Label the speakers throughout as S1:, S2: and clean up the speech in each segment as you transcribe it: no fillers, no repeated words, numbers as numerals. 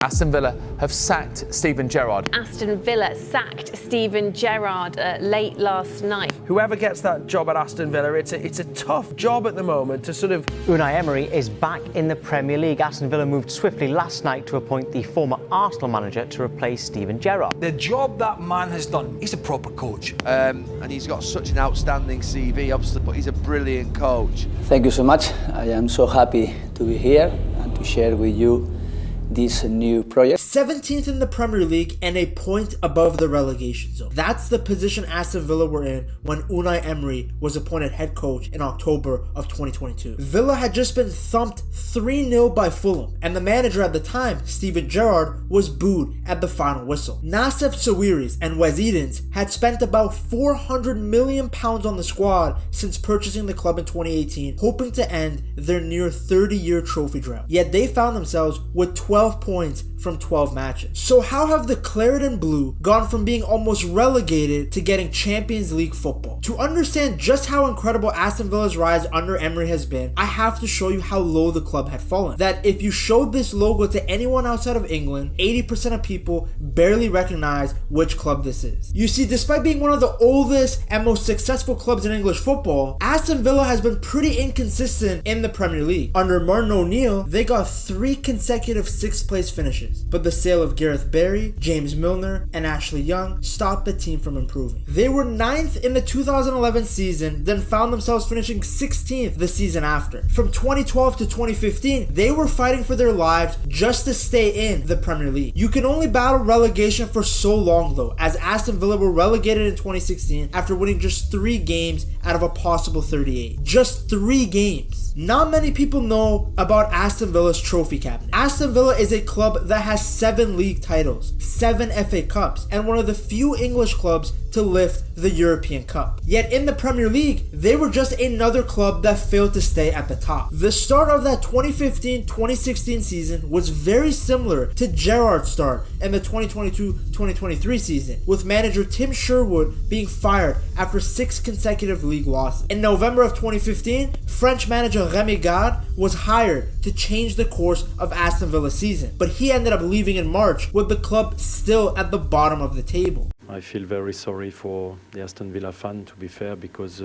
S1: Aston Villa have sacked Steven Gerrard.
S2: Aston Villa sacked Steven Gerrard late last night.
S3: Whoever gets that job at Aston Villa, it's a tough job at the moment to sort of...
S4: Unai Emery is back in the Premier League. Aston Villa moved swiftly last night to appoint the former Arsenal manager to replace Steven Gerrard.
S5: The job that man has done, he's a proper coach.
S6: And he's got such an outstanding CV, obviously, but he's a brilliant coach.
S7: Thank you so much. I am so happy to be here and to share with you this new project.
S8: 17th in the Premier League and a point above the relegation zone. That's the position Aston Villa were in when Unai Emery was appointed head coach in October of 2022. Villa had just been thumped 3-0 by Fulham, and the manager at the time, Steven Gerrard, was booed at the final whistle. Nassef Sawiris and Wes Edens had spent about £400 million on the squad since purchasing the club in 2018, hoping to end their near 30-year trophy drought. Yet they found themselves with 12 points from 12 matches. So how have the Claret and Blue gone from being almost relegated to getting Champions League football? To understand just how incredible Aston Villa's rise under Emery has been, I have to show you how low the club had fallen. That if you showed this logo to anyone outside of England, 80% of people barely recognize which club this is. You see, despite being one of the oldest and most successful clubs in English football, Aston Villa has been pretty inconsistent in the Premier League. Under Martin O'Neill, they got 3 consecutive 6th place finishes. But the sale of Gareth Barry, James Milner, and Ashley Young stopped the team from improving. They were 9th in the 2011 season, then found themselves finishing 16th the season after. From 2012 to 2015, they were fighting for their lives just to stay in the Premier League. You can only battle relegation for so long though, as Aston Villa were relegated in 2016 after winning just 3 games out of a possible 38. Just 3 games. Not many people know about Aston Villa's trophy cabinet. Aston Villa is a club that has 7 league titles, 7 FA Cups, and one of the few English clubs to lift the European Cup. Yet in the Premier League, they were just another club that failed to stay at the top. The start of that 2015-2016 season was very similar to Gerrard's start in the 2022-2023 season, with manager Tim Sherwood being fired after 6 consecutive league losses. In November of 2015, French manager Emi Martínez was hired to change the course of Aston Villa's season, but he ended up leaving in March with the club still at the bottom of the table.
S9: I feel very sorry for the Aston Villa fan, to be fair, because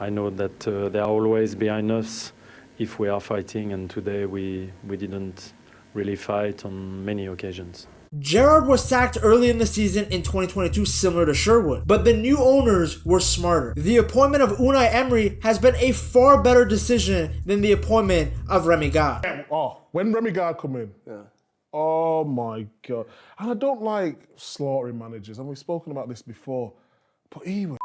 S9: I know that they are always behind us if we are fighting, and today we didn't really fight on many occasions.
S8: Gerrard was sacked early in the season in 2022, similar to Sherwood, but the new owners were smarter. The appointment of Unai Emery has been a far better decision than the appointment of Emi Martínez.
S10: Oh, when Emi Martínez come in, oh my God. And I don't like slaughtering managers, and we've spoken about this before, but he was...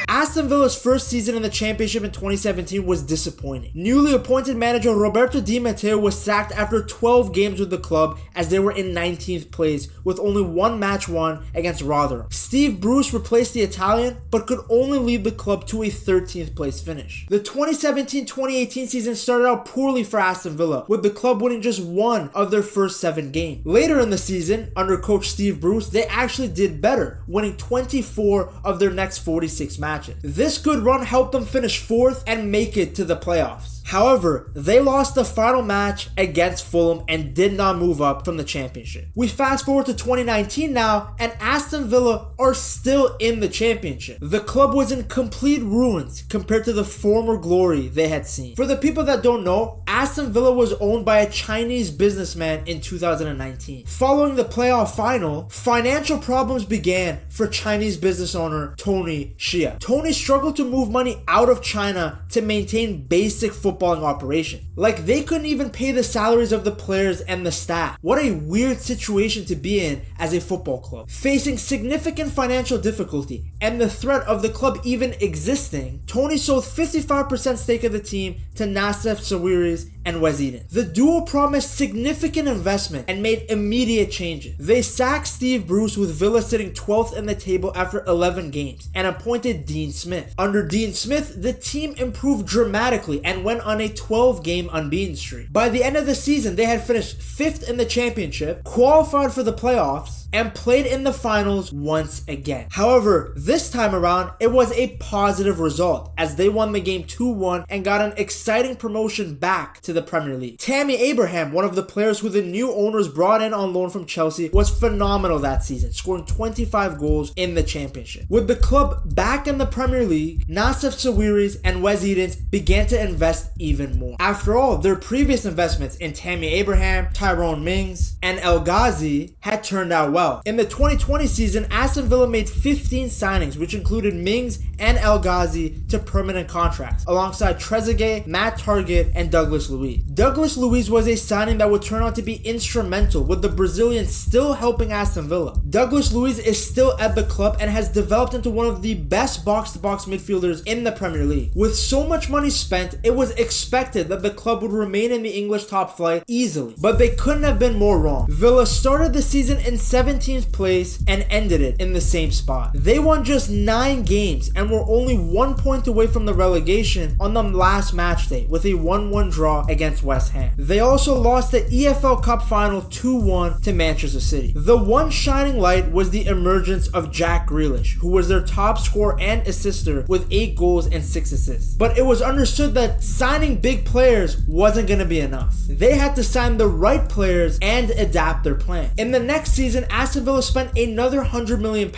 S8: Aston Villa's first season in the Championship in 2017 was disappointing. Newly appointed manager Roberto Di Matteo was sacked after 12 games with the club as they were in 19th place with only 1 match won against Rotherham. Steve Bruce replaced the Italian but could only lead the club to a 13th place finish. The 2017-2018 season started out poorly for Aston Villa, with the club winning just 1 of their first 7 games. Later in the season, under coach Steve Bruce, they actually did better, winning 24 of their next 46 matches. This good run helped them finish 4th and make it to the playoffs. However, they lost the final match against Fulham and did not move up from the Championship. We fast forward to 2019 now, and Aston Villa are still in the Championship. The club was in complete ruins compared to the former glory they had seen. For the people that don't know, Aston Villa was owned by a Chinese businessman in 2019. Following the playoff final, financial problems began for Chinese business owner Tony Xia. Tony struggled to move money out of China to maintain basic footballing operation. Like, they couldn't even pay the salaries of the players and the staff. What a weird situation to be in as a football club. Facing significant financial difficulty and the threat of the club even existing, Tony sold 55% stake of the team to Nassef Sawiris and Wes Edens. The duo promised significant investment and made immediate changes. They sacked Steve Bruce with Villa sitting 12th in the table after 11 games and appointed Dean Smith. Under Dean Smith, the team improved dramatically and went on a 12-game unbeaten streak. By the end of the season, they had finished 5th in the Championship, qualified for the playoffs, and played in the finals once again. However, this time around, it was a positive result as they won the game 2-1 and got an exciting promotion back to the Premier League. Tammy Abraham, one of the players who the new owners brought in on loan from Chelsea, was phenomenal that season, scoring 25 goals in the championship. With the club back in the Premier League, Nassef Sawiris and Wes Edens began to invest even more. After all, their previous investments in Tammy Abraham, Tyrone Mings, and El Ghazi had turned out well. In the 2020 season, Aston Villa made 15 signings, which included Mings and El Ghazi to permanent contracts, alongside Trezeguet, Matt Targett, and Douglas Luiz. Douglas Luiz was a signing that would turn out to be instrumental, with the Brazilian still helping Aston Villa. Douglas Luiz is still at the club and has developed into one of the best box-to-box midfielders in the Premier League. With so much money spent, it was expected that the club would remain in the English top flight easily, but they couldn't have been more wrong. Villa started the season in 17th place and ended it in the same spot. They won just 9 games and were only 1 point away from the relegation on the last match day with a 1-1 draw against West Ham. They also lost the EFL Cup final 2-1 to Manchester City. The one shining light was the emergence of Jack Grealish, who was their top scorer and assister with 8 goals and 6 assists. But it was understood that signing big players wasn't going to be enough. They had to sign the right players and adapt their plan. In the next season, Aston Villa spent another £100 million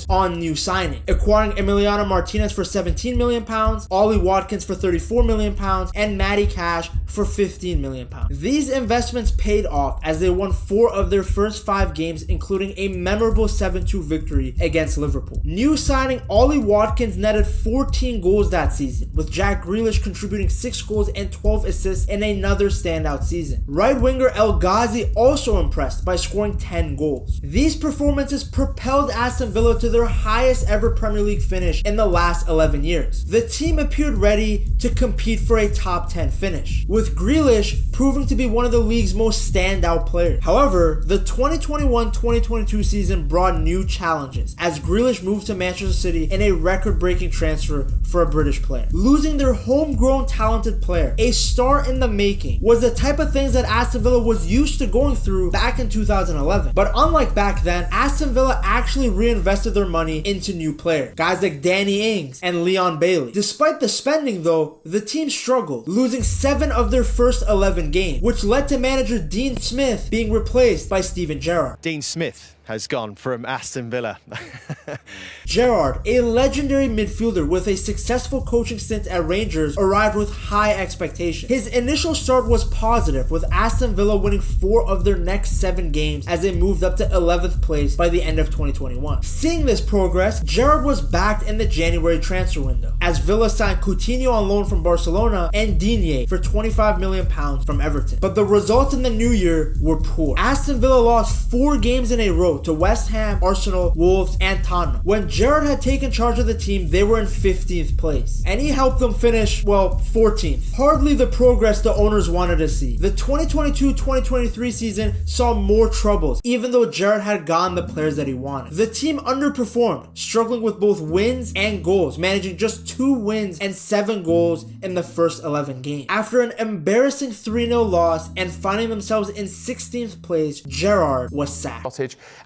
S8: on new signing, acquiring Emi Martínez for £17 million, Ollie Watkins for £34 million, and Matty Cash for £15 million. These investments paid off as they won 4 of their first 5 games, including a memorable 7-2 victory against Liverpool. New signing Ollie Watkins netted 14 goals that season, with Jack Grealish contributing 6 goals and 12 assists in another standout season. Right winger El Ghazi also impressed by scoring 10 goals. These performances propelled Aston Villa to their highest ever Premier League finish in the last 11 years. The team appeared ready to compete for a top 10 finish, with Grealish proving to be one of the league's most standout players. However, the 2021-2022 season brought new challenges as Grealish moved to Manchester City in a record-breaking transfer for a British player. Losing their homegrown talented player, a star in the making, was the type of things that Aston Villa was used to going through back in 2011. But unlike back then, Aston Villa actually reinvested their money into new players, guys like Danny Ings and Leon Bailey. Despite the spending though, the team struggled, losing 7 of their first 11 games, which led to manager Dean Smith being replaced by Steven Gerrard.
S11: Dean Smith has gone from Aston Villa.
S8: Gerrard, a legendary midfielder with a successful coaching stint at Rangers, arrived with high expectations. His initial start was positive, with Aston Villa winning 4 of their next 7 games as they moved up to 11th place by the end of 2021. Seeing this progress, Gerrard was backed in the January transfer window, as Villa signed Coutinho on loan from Barcelona and Digne for £25 million from Everton. But the results in the new year were poor. Aston Villa lost 4 games in a row to West Ham, Arsenal, Wolves, and Tottenham. When Gerrard had taken charge of the team, they were in 15th place, and he helped them finish, well, 14th. Hardly the progress the owners wanted to see. The 2022-2023 season saw more troubles, even though Gerrard had gotten the players that he wanted. The team underperformed, struggling with both wins and goals, managing just 2 wins and 7 goals in the first 11 games. After an embarrassing 3-0 loss and finding themselves in 16th place, Gerrard was sacked.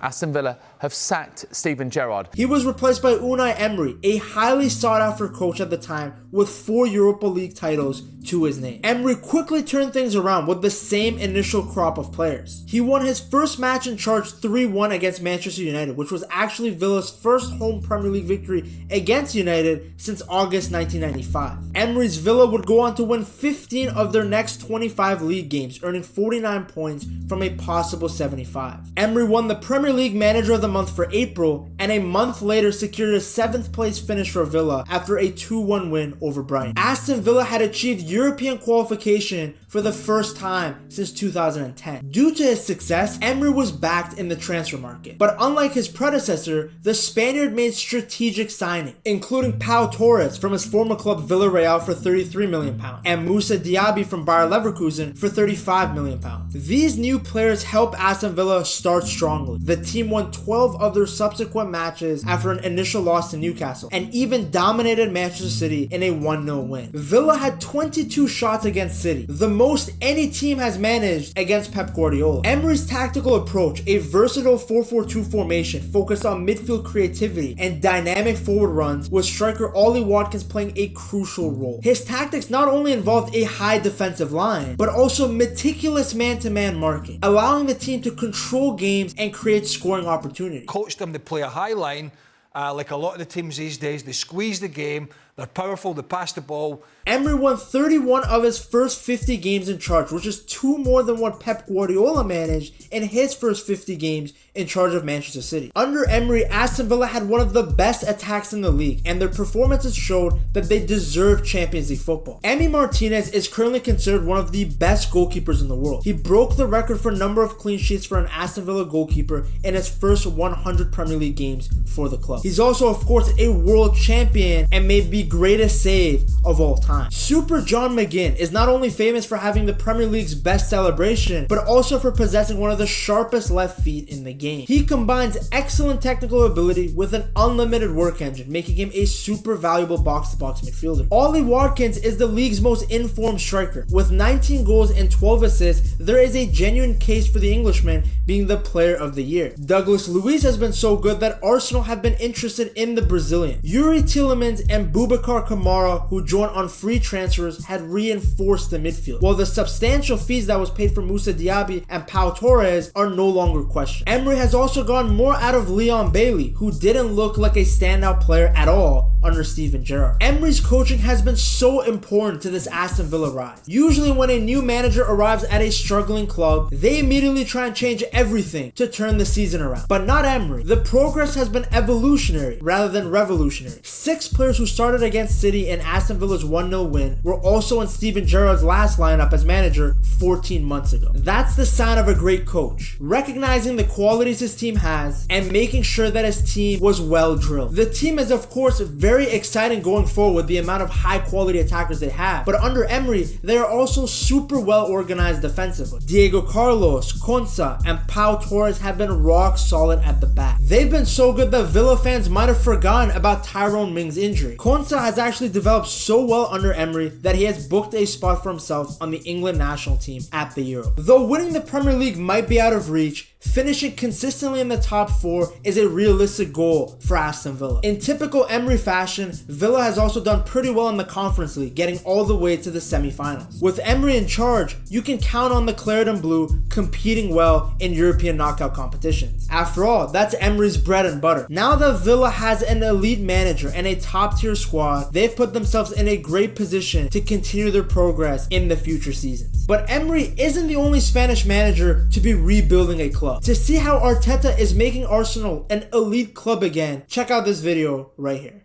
S1: Aston Villa have sacked Steven Gerrard.
S8: He was replaced by Unai Emery, a highly sought-after coach at the time with 4 Europa League titles to his name. Emery quickly turned things around with the same initial crop of players. He won his first match in charge 3-1 against Manchester United, which was actually Villa's first home Premier League victory against United since August 1995. Emery's Villa would go on to win 15 of their next 25 league games, earning 49 points from a possible 75. Emery won the Premier League Manager of the Month for April, and a month later secured a 7th place finish for Villa after a 2-1 win over Brighton. Aston Villa had achieved European qualification for the first time since 2010. Due to his success, Emery was backed in the transfer market. But unlike his predecessor, the Spaniard made strategic signings, including Pau Torres from his former club Villarreal for £33 million, and Moussa Diaby from Bayer Leverkusen for £35 million. These new players helped Aston Villa start strongly. The team won 12 of their subsequent matches after an initial loss to Newcastle, and even dominated Manchester City in a 1-0 win. Villa had 22 shots against City, the most any team has managed against Pep Guardiola. Emery's tactical approach, a versatile 4-4-2 formation focused on midfield creativity and dynamic forward runs, with striker Ollie Watkins playing a crucial role. His tactics not only involved a high defensive line, but also meticulous man-to-man marking, allowing the team to control games and create scoring opportunities.
S5: Coached them to play a high line, like a lot of the teams these days. They squeeze the game, they're powerful, they pass the ball.
S8: Emery won 31 of his first 50 games in charge, which is 2 more than what Pep Guardiola managed in his first 50 games in charge of Manchester City. Under Emery, Aston Villa had one of the best attacks in the league, and their performances showed that they deserve Champions League football. Emi Martínez is currently considered one of the best goalkeepers in the world. He broke the record for number of clean sheets for an Aston Villa goalkeeper in his first 100 Premier League games for the club. He's also, of course, a world champion and made the greatest save of all time. Super John McGinn is not only famous for having the Premier League's best celebration, but also for possessing one of the sharpest left feet in the game. He combines excellent technical ability with an unlimited work engine, making him a super valuable box-to-box midfielder. Ollie Watkins is the league's most informed striker. With 19 goals and 12 assists, there is a genuine case for the Englishman being the player of the year. Douglas Luiz has been so good that Arsenal have been interested in the Brazilian. Yuri Tielemans and Boubacar Kamara, who joined on free transfers, had reinforced the midfield, while the substantial fees that was paid for Moussa Diaby and Pau Torres are no longer questioned. Emery has also gone more out of Leon Bailey, who didn't look like a standout player at all under Steven Gerrard. Emery's coaching has been so important to this Aston Villa rise. Usually when a new manager arrives at a struggling club, they immediately try and change everything to turn the season around. But not Emery. The progress has been evolutionary rather than revolutionary. 6 players who started against City in Aston Villa's 1-0 win were also in Steven Gerrard's last lineup as manager 14 months ago. That's the sign of a great coach, recognizing the qualities his team has and making sure that his team was well drilled. The team is of course very exciting going forward with the amount of high quality attackers they have, but under Emery they are also super well organized defensively. Diego Carlos, Konsa, and Pau Torres have been rock solid at the back. They've been so good that Villa fans might have forgotten about Tyrone Mings' injury. Konsa has actually developed so well under Emery that he has booked a spot for himself on the England national team at the Euro. Though winning the Premier League might be out of reach, finishing consistently in the top 4 is a realistic goal for Aston Villa. In typical Emery fashion, Villa has also done pretty well in the Conference League, getting all the way to the semi-finals. With Emery in charge, you can count on the Claret and Blue competing well in European knockout competitions. After all, that's Emery's bread and butter. Now that Villa has an elite manager and a top-tier squad, they've put themselves in a great position to continue their progress in the future seasons. But Emery isn't the only Spanish manager to be rebuilding a club. To see how Arteta is making Arsenal an elite club again, check out this video right here.